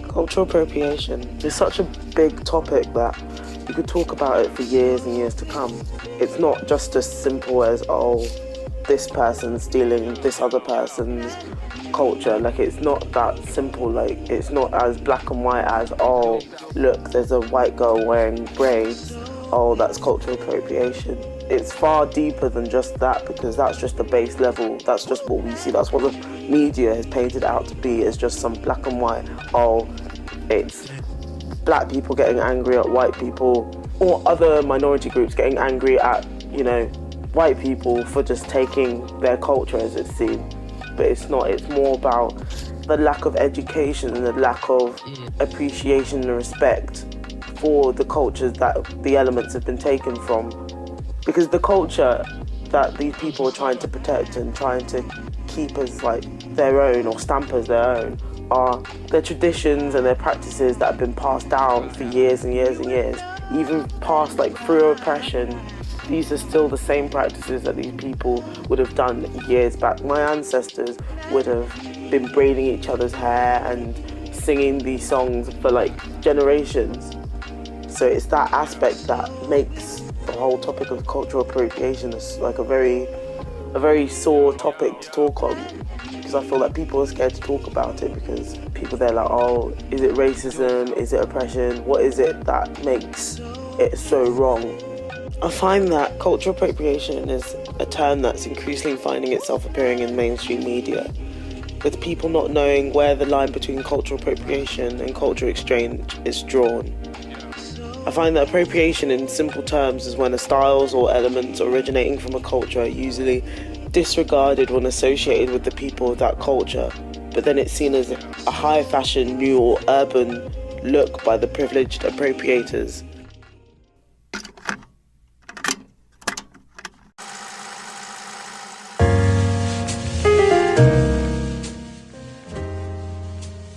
Cultural appropriation is such a big topic that you could talk about it for years and years to come. It's not just as simple as, oh, this person's stealing this other person's culture. Like, it's not that simple. Like, it's not as black and white as, oh, look, there's a white girl wearing braids. Oh, that's cultural appropriation. It's far deeper than just that, because that's just the base level. That's just what we see. That's what the media has painted out to be, is just some black and white. Oh, it's black people getting angry at white people, or other minority groups getting angry at, you know, white people for just taking their culture, as it's seen. But it's not. It's more about the lack of education and the lack of appreciation and respect for the cultures that the elements have been taken from. Because the culture that these people are trying to protect and trying to keep as like their own, or stamp as their own, are their traditions and their practices that have been passed down for years and years and years. Even past, like, through oppression, these are still the same practices that these people would have done years back. My ancestors would have been braiding each other's hair and singing these songs for like generations. So it's that aspect that makes the whole topic of cultural appropriation is like a very sore topic to talk on, because I feel that people are scared to talk about it, because they're like, oh, is it racism? Is it oppression? What is it that makes it so wrong? I find that cultural appropriation is a term that's increasingly finding itself appearing in mainstream media, with people not knowing where the line between cultural appropriation and cultural exchange is drawn. I find that appropriation in simple terms is when the styles or elements originating from a culture are usually disregarded when associated with the people of that culture, but then it's seen as a high fashion, new or urban look by the privileged appropriators.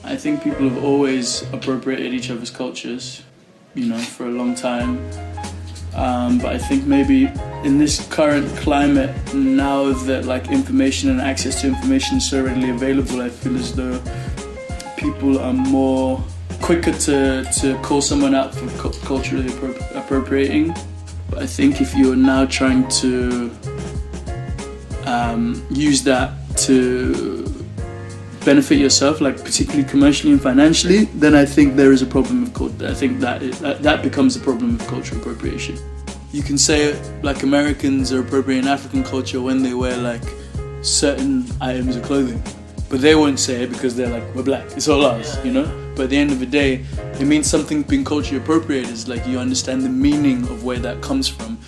I think people have always appropriated each other's cultures, you know, for a long time. But I think maybe in this current climate, now that like information and access to information is so readily available, I feel as though people are more quicker to call someone out for culturally appropriating. But I think if you're now trying to use that to benefit yourself, like particularly commercially and financially, then I think there is a problem with culture. I think that becomes a problem with cultural appropriation. You can say like Americans are appropriating African culture when they wear like certain items of clothing, but they won't say it because they're like, we're black, it's all ours, you know? But at the end of the day, it means something being culturally appropriated is like you understand the meaning of where that comes from.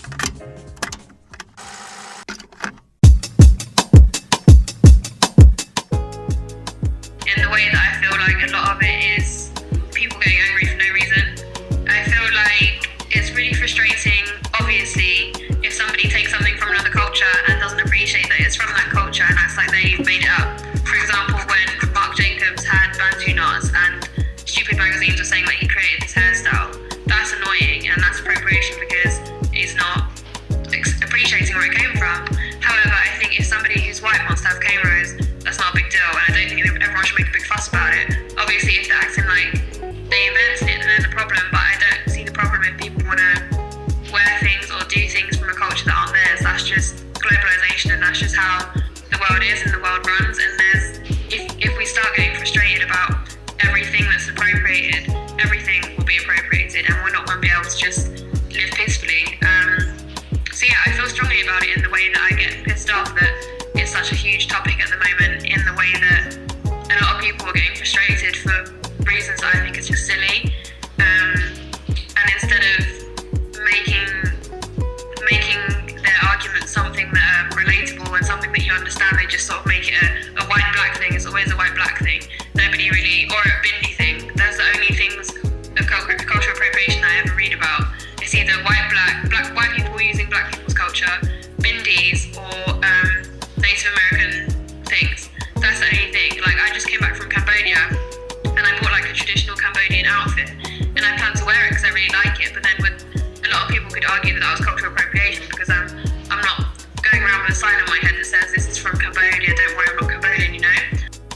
Sign on my head that says this is from Cambodia, don't worry, I'm not Cambodian, you know?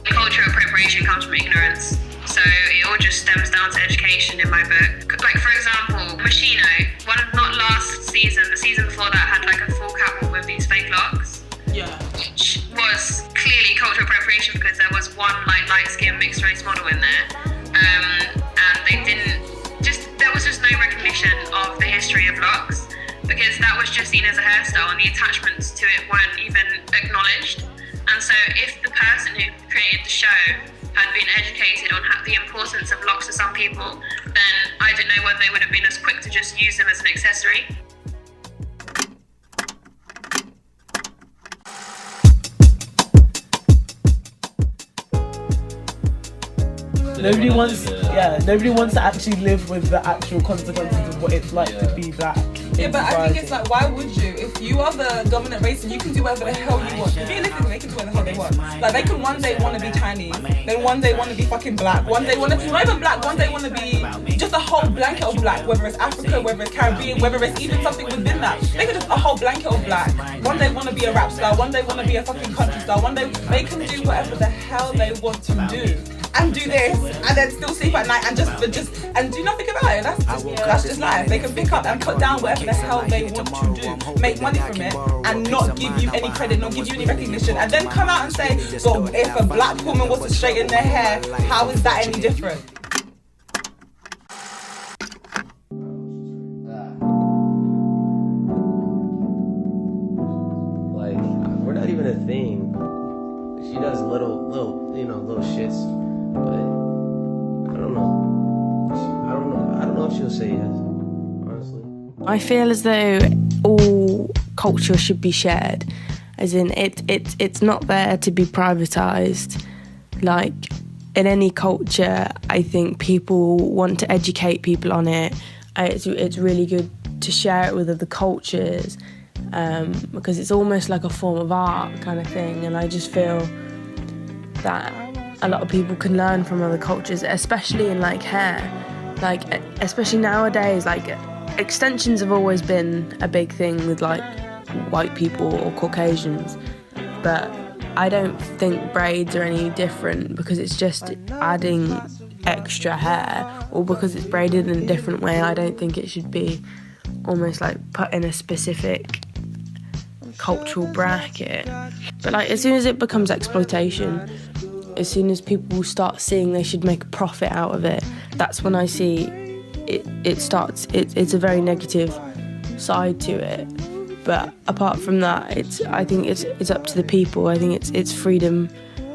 Cultural appropriation education in my book. Like, for example, Machino, not last season, the season before that had like a full catwalk with these fake locks. Yeah. Which was clearly cultural appropriation because there was one like light-skinned mixed race model in there. And there was just no recognition of the history of locks because that was just seen as a hairstyle and the attachments to it weren't even acknowledged. And so if the person who created the show had been educated on the importance of locks to some people, then I don't know whether they would have been as quick to just use them as an accessory. Nobody wants to actually live with the actual consequences of what it's like to be black. Yeah, but I think it's like, why would you? If you are the dominant race and you can do whatever the hell you want, realistically, they can do whatever the hell they want. Like, they can one day want to be Chinese, then one day want to be fucking black, one day want to, not even black, one day want to be just a whole blanket of black, whether it's Africa, whether it's Caribbean, whether it's even something within that. They can just a whole blanket of black. One day want to be a rap star, one day want to be a fucking country star, one day they can do whatever the hell they want to do. And do this, and then still sleep at night, and just and do nothing about it. That's just life. They can pick up and put down whatever the hell they want to do, make money from it, and not give you any credit, not give you any recognition, and then come out and say, well, if a black woman was to straighten their hair, how is that any different? Like, we're not even a thing. She does little shits. But I don't know if she'll say yes, honestly. I feel as though all culture should be shared, as in it's not there to be privatised. Like, in any culture, I think people want to educate people on it. It's really good to share it with other cultures because it's almost like a form of art kind of thing, and I just feel that a lot of people can learn from other cultures, especially in like hair. Like, especially nowadays, like extensions have always been a big thing with like white people or Caucasians, but I don't think braids are any different because it's just adding extra hair, or because it's braided in a different way. I don't think it should be almost like put in a specific cultural bracket. But like, as soon as it becomes exploitation, as soon as people start seeing they should make a profit out of it, that's when I see it's a very negative side to it. But apart from that, I think it's up to the people. I think it's freedom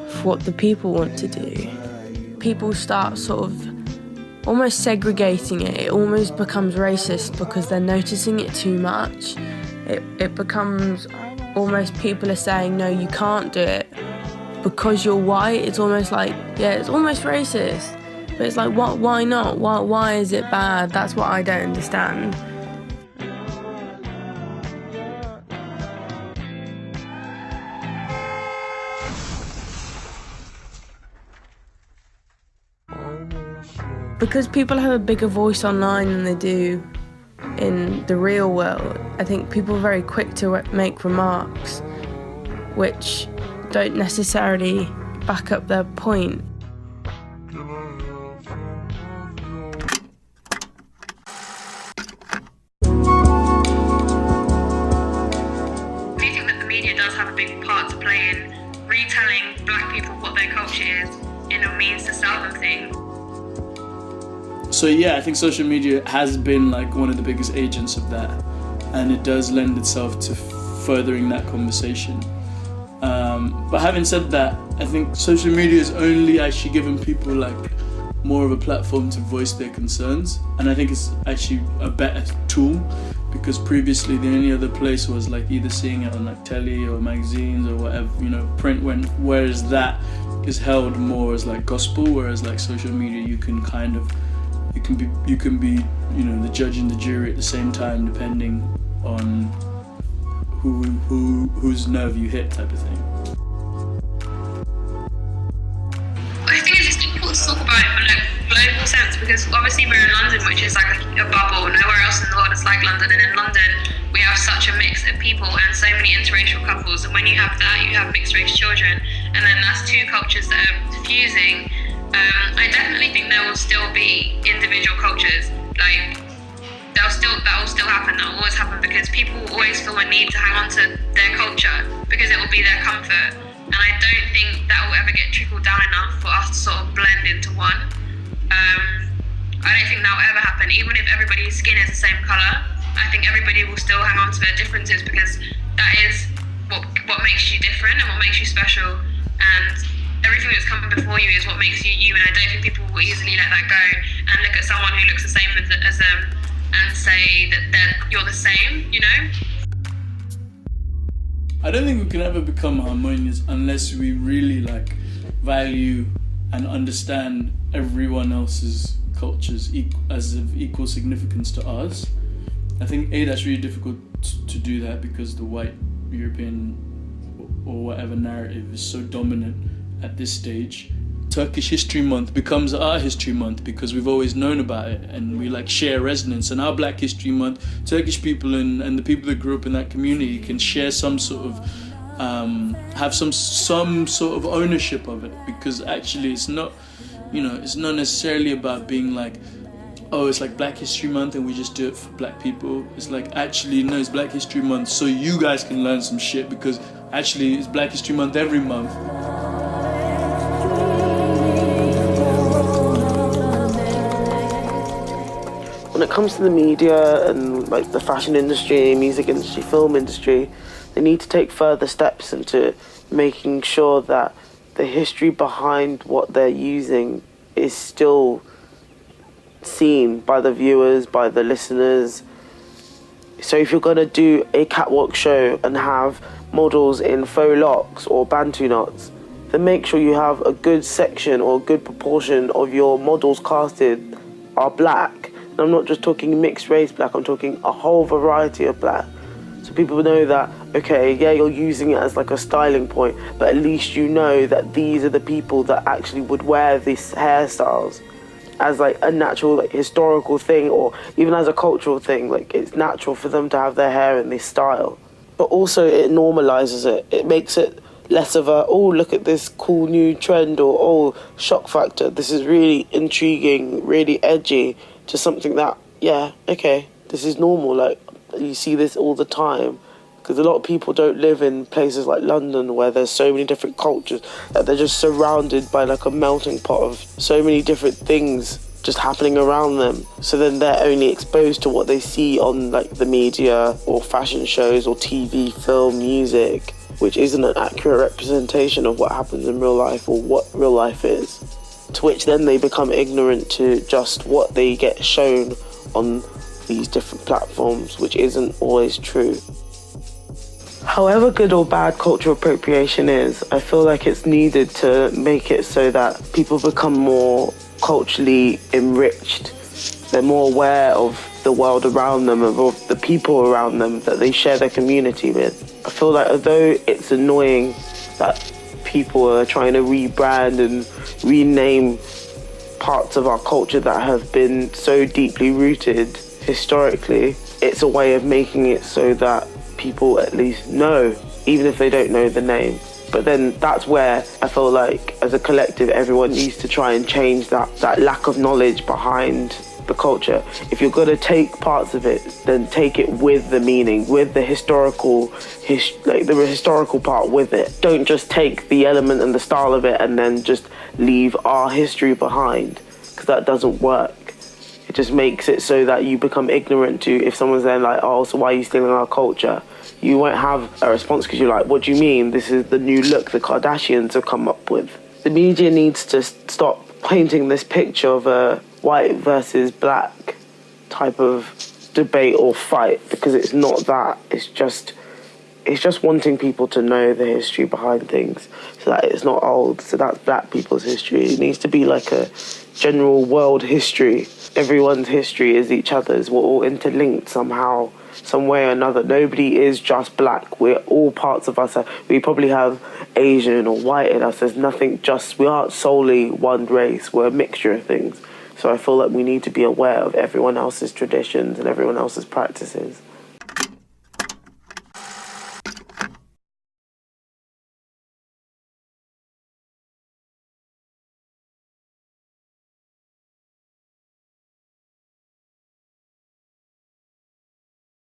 for what the people want to do. People start sort of almost segregating it. It almost becomes racist because they're noticing it too much. It becomes almost people are saying, no, you can't do it because you're white. It's almost like, yeah, it's almost racist. But it's like, what? Why not? Why is it bad? That's what I don't understand. Because people have a bigger voice online than they do in the real world, I think people are very quick to make remarks which don't necessarily back up their point. Do you think that the media does have a big part to play in retelling black people what their culture is in a means to sell them things? So yeah, I think social media has been like one of the biggest agents of that, and it does lend itself to furthering that conversation. But having said that, I think social media has only actually given people like more of a platform to voice their concerns, and I think it's actually a better tool, because previously the only other place was like either seeing it on like telly or magazines or whatever, you know, print, whereas that is held more as like gospel, whereas like social media you can be you know, the judge and the jury at the same time, depending on whose nerve you hit, type of thing. I think it's just difficult to talk about it in a global sense, because obviously we're in London, which is like a bubble. Nowhere else in the world is like London, and in London we have such a mix of people and so many interracial couples, and when you have that, you have mixed race children, and then that's two cultures that are fusing. I definitely think there will still be individual cultures, like that will still happen. That will always happen because people will always feel a need to hang on to their culture because it will be their comfort. And I don't think that will ever get trickled down enough for us to sort of blend into one. I don't think that will ever happen. Even if everybody's skin is the same colour, I think everybody will still hang on to their differences because that is what makes you different and what makes you special. And everything that's come before you is what makes you you. And I don't think people will easily let that go and look at someone who looks the same as them and say that you're the same, you know? I don't think we can ever become harmonious unless we really like value and understand everyone else's cultures as of equal significance to ours. I think that's really difficult to do that because the white European or whatever narrative is so dominant at this stage. Turkish History Month becomes our History Month because we've always known about it and we like share resonance. And our Black History Month, Turkish people and the people that grew up in that community can share some sort of have some sort of ownership of it, because actually it's not, it's not necessarily about being like, oh, it's like Black History Month and we just do it for black people. It's like, actually, no, it's Black History Month so you guys can learn some shit, because actually it's Black History Month every month. When it comes to the media and like the fashion industry, music industry, film industry, they need to take further steps into making sure that the history behind what they're using is still seen by the viewers, by the listeners. So if you're going to do a catwalk show and have models in faux locks or bantu knots, then make sure you have a good section or a good proportion of your models casted are black. And I'm not just talking mixed race black, I'm talking a whole variety of black. So people know that, okay, yeah, you're using it as like a styling point, but at least you know that these are the people that actually would wear these hairstyles as like a natural, like historical thing, or even as a cultural thing. Like, it's natural for them to have their hair in this style. But also it normalizes it. It makes it less of a, oh, look at this cool new trend, or oh, shock factor. This is really intriguing, really edgy, to something that, yeah, okay, this is normal. Like, you see this all the time. Because a lot of people don't live in places like London where there's so many different cultures that they're just surrounded by like a melting pot of so many different things just happening around them. So then they're only exposed to what they see on like the media or fashion shows or TV, film, music, which isn't an accurate representation of what happens in real life or what real life is. To which then they become ignorant to just what they get shown on these different platforms, which isn't always true. However good or bad cultural appropriation is, I feel like it's needed to make it so that people become more culturally enriched. They're more aware of the world around them, of the people around them that they share their community with. I feel like although it's annoying that people are trying to rebrand and rename parts of our culture that have been so deeply rooted historically, it's a way of making it so that people at least know, even if they don't know the name. But then that's where I feel like as a collective everyone needs to try and change that lack of knowledge behind the culture. If you're going to take parts of it, then take it with the meaning, with the historical part with it. Don't just take the element and the style of it and then just leave our history behind, because that doesn't work. It just makes it so that you become ignorant to, if someone's then like, oh, so why are you stealing our culture? You won't have a response because you're like, what do you mean? This is the new look the Kardashians have come up with. The media needs to stop painting this picture of a white versus black type of debate or fight, because it's not that. It's just wanting people to know the history behind things, so that it's not old, so that's black people's history. It needs to be like a general world history. Everyone's history is each other's. We're all interlinked somehow, some way or another. Nobody is just black. We're all parts of us. We probably have Asian or white in us. There's nothing just, we aren't solely one race. We're a mixture of things. So I feel like we need to be aware of everyone else's traditions and everyone else's practices.